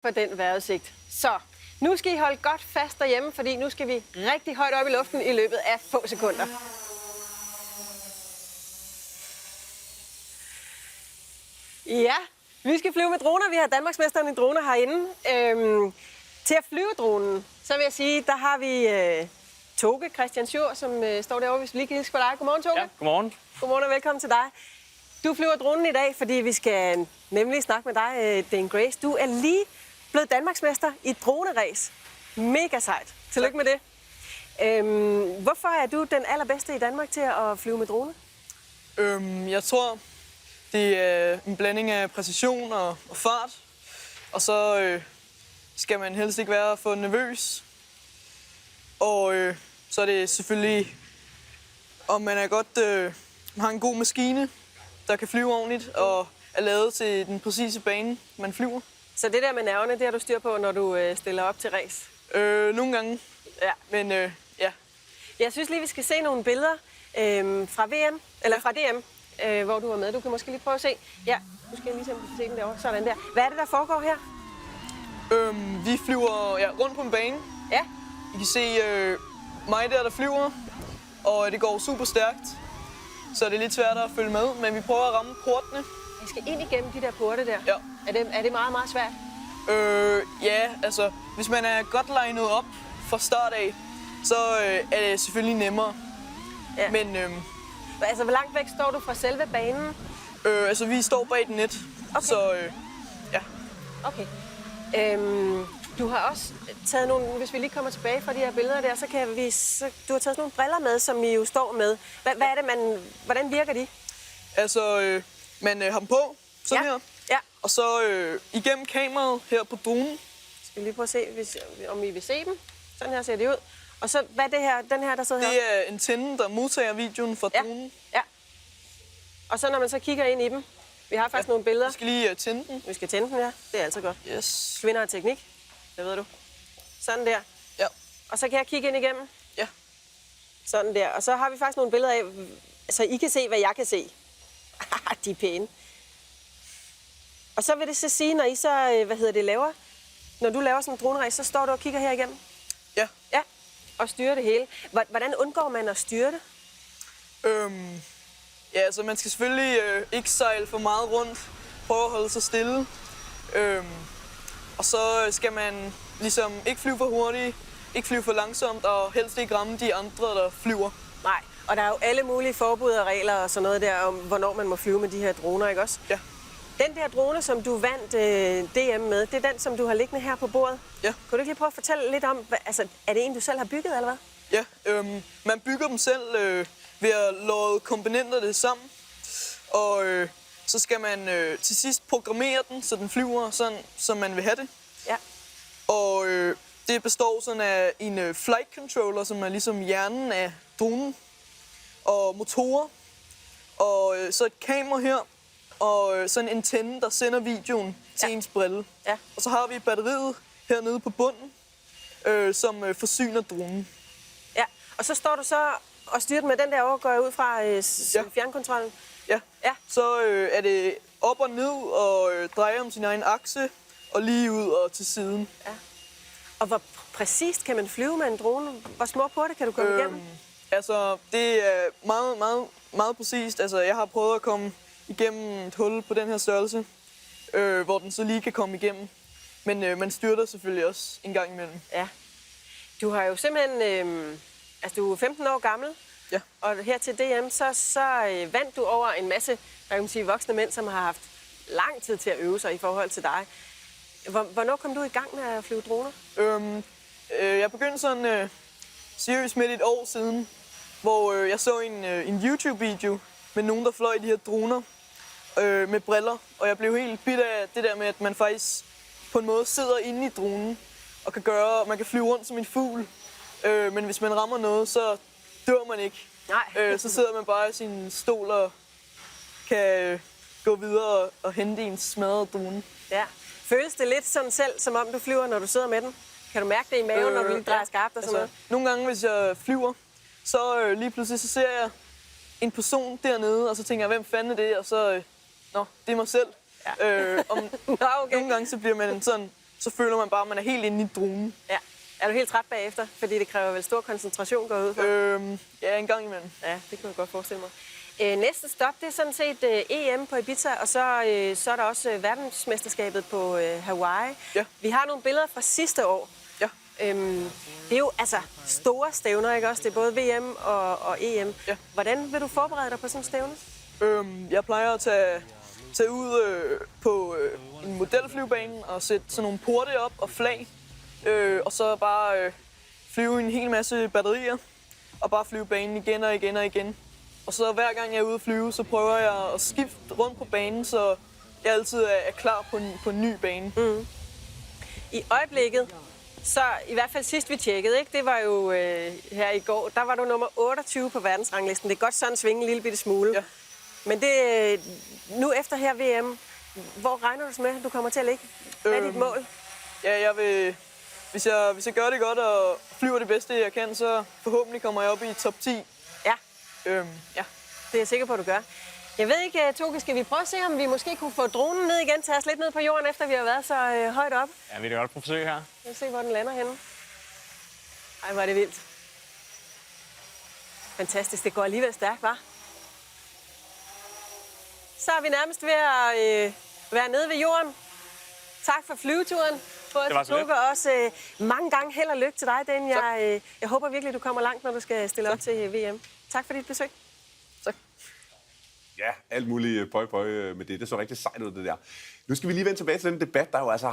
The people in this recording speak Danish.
For den vejrudsigt. Så nu skal I holde godt fast derhjemme, fordi nu skal vi rigtig højt op i luften i løbet af få sekunder. Ja, vi skal flyve med droner. Vi har Danmarksmesteren i droner herinde. Til at flyve dronen, så vil jeg sige, der har vi Toge Christian Schur, som står derovre, hvis vi lige kan hilse på dig. Godmorgen, Toge. Ja, godmorgen. Godmorgen og velkommen til dig. Du flyver dronen i dag, fordi vi skal nemlig snakke med dig, Dane Grace. Du er lige blevet Danmarksmester i droneræs. Mega sejt. Tillykke med det. Hvorfor er du den allerbedste i Danmark til at flyve med drone? Jeg tror, det er en blanding af præcision og fart. Og så skal man helst ikke være for nervøs. Og så er det selvfølgelig, om man er godt, har en god maskine, der kan flyve ordentligt og er lavet til den præcise bane, man flyver. Så det der med nerverne, det har du styr på, når du stiller op til race? Nogle gange, Ja. men ja. Jeg synes lige, vi skal se nogle billeder fra VM, eller fra DM, hvor du var med. Du kan måske lige prøve at se. Ja, du skal lige se dem derovre. Sådan der. Hvad er det, der foregår her? Vi flyver rundt på en bane. Ja. I kan se mig der flyver, og det går super stærkt. Så det er lidt svært at følge med, men vi prøver at ramme portene. Vi skal ind igennem de der porte der. Ja. Er det meget, meget svært? Ja, altså, hvis man er godt linet op fra start af, så er det selvfølgelig nemmere. Ja. Men Altså, hvor langt væk står du fra selve banen? altså, vi står bag et net, Okay. så ja. Okay. Du har også taget nogle, hvis vi lige kommer tilbage fra de her billeder der, så kan vi, du har taget sådan nogle briller med, som I jo står med. Hvad er det, hvordan virker de? Altså, man har dem på, sådan her, Ja. og så igennem kameraet her på dronen. Skal vi lige prøve at se, om I vil se dem? Sådan her ser det ud. Og så, hvad er det her, den her, der sidder her? Det er antennen, der modtager videoen fra Ja. dronen. Ja. Og så når man så kigger ind i dem, vi har faktisk nogle billeder. Vi skal lige tænde den. Vi skal tænde den, ja. Det er altid godt. Yes. Kvinder og teknik, det ved du. Sådan der. Ja. Og så kan jeg kigge ind igennem. Ja. Sådan der. Og så har vi faktisk nogle billeder af, så I kan se, hvad jeg kan se. De er pæne. Og så vil det så sige, når I så, laver, når du laver sådan en droneræs, så står du og kigger her igennem? Ja. Ja. Og styrer det hele. Hvordan undgår man at styre det? Ja, altså man skal selvfølgelig ikke sejle for meget rundt. Prøve at holde sig stille. Og så skal man ligesom ikke flyve for hurtigt, ikke flyve for langsomt, og helst ikke ramme de andre, der flyver. Nej, og der er jo alle mulige forbud og regler og sådan noget der, om hvornår man må flyve med de her droner, ikke også? Ja. Den der drone, som du vandt DM med, det er den, som du har liggende her på bordet. Ja. Kan du ikke lige prøve at fortælle lidt om, altså, er det en, du selv har bygget, eller hvad? Ja, man bygger dem selv ved at lodde komponenterne sammen. Og så skal man til sidst programmere den, så den flyver sådan, som man vil have det. Ja. Og det består sådan af en flight controller, som er ligesom hjernen af dronen. Og motorer. Og så et kamera her. Og sådan en antenne, der sender videoen til ens brille. Ja. Og så har vi batteriet hernede på bunden, som forsyner dronen. Ja, og så står du så og styrer den med den der over, går jeg ud fra fjernkontrollen. Ja. Ja. Så er det op og ned og dreje om sin egen akse og lige ud og til siden. Ja. Og hvor præcist kan man flyve med en drone? Hvor små porte kan du komme igennem? Altså, det er meget, meget, meget præcist. Altså, jeg har prøvet at komme igennem et hul på den her størrelse, hvor den så lige kan komme igennem. Men man styrter selvfølgelig også en gang imellem. Ja. Du har jo simpelthen, altså du er 15 år gammel, Ja. og her til DM, så vandt du over en masse, hvad kan man sige, voksne mænd, som har haft lang tid til at øve sig i forhold til dig. Hvornår kom du i gang med at flyve droner? Jeg begyndte sådan seriøst med et år siden, hvor jeg så en YouTube-video med nogen, der fløj de her droner med briller. Og jeg blev helt bidt af det der med, at man faktisk på en måde sidder inde i dronen og man kan flyve rundt som en fugl. Men hvis man rammer noget, så dør man ikke. Nej. Så sidder man bare i sin stol og kan gå videre og hente en smadret drone. Ja. Føles det lidt sådan selv, som om du flyver, når du sidder med den? Kan du mærke det i maven, når du lige drejer skarpt og sådan noget? Nogle gange, hvis jeg flyver, så lige pludselig så ser jeg en person dernede, og så tænker jeg, hvem fanden er det? Og så, det er mig selv. Ja. Okay. Nogle gange så bliver man sådan så føler man bare, at man er helt inde i dronen. Ja. Er du helt træt bagefter? Fordi det kræver vel stor koncentration går ud for? Ja, en gang imellem. Ja, det kan jeg godt forestille mig. Næste stop, det er sådan set EM på Ibiza, og så er der også verdensmesterskabet på Hawaii. Ja. Vi har nogle billeder fra sidste år. Ja. Det er jo altså store stævner, ikke også? Det er både VM og EM. Ja. Hvordan vil du forberede dig på sådan en stævne? Jeg plejer at tage ud på en modelflyvebane og sætte sådan nogle porte op og flag. Og så bare flyve en hel masse batterier og bare flyve banen igen og igen og igen. Og så hver gang jeg er ude at flyve, så prøver jeg at skifte rundt på banen, så jeg altid er klar på en ny bane. Mm. I øjeblikket, så i hvert fald sidst vi tjekkede, ikke? Det var jo her i går, der var du nummer 28 på verdensranglisten. Det er godt sådan svinge en lille bitte smule. Ja. Men det, nu efter her VM, hvor regner du med, at du kommer til at ligge? Hvad er dit mål? Ja, jeg vil, hvis jeg gør det godt og flyver det bedste, jeg kan, så forhåbentlig kommer jeg op i top 10. Ja. Ja. Det er jeg sikker på, at du gør. Jeg ved ikke, Toge, skal vi prøve at se, om vi måske kunne få dronen ned igen, tage os lidt ned på jorden, efter vi har været så højt op? Ja, vi kan godt prøve at forsøge her. Lad os se, hvor den lander henne. Ej, hvor er det vildt. Fantastisk, det går alligevel stærkt, hva'? Så er vi nærmest ved at være nede ved jorden. Tak for flyveturen. Det var så lidt. Og også mange gange held og lykke til dig, Dan. Jeg håber virkelig, du kommer langt, når du skal stille op til VM. Tak for dit besøg. Tak. Ja, alt muligt pøj med det. Det så rigtig sejt ud, det der. Nu skal vi lige vende tilbage til den debat, der jo altså har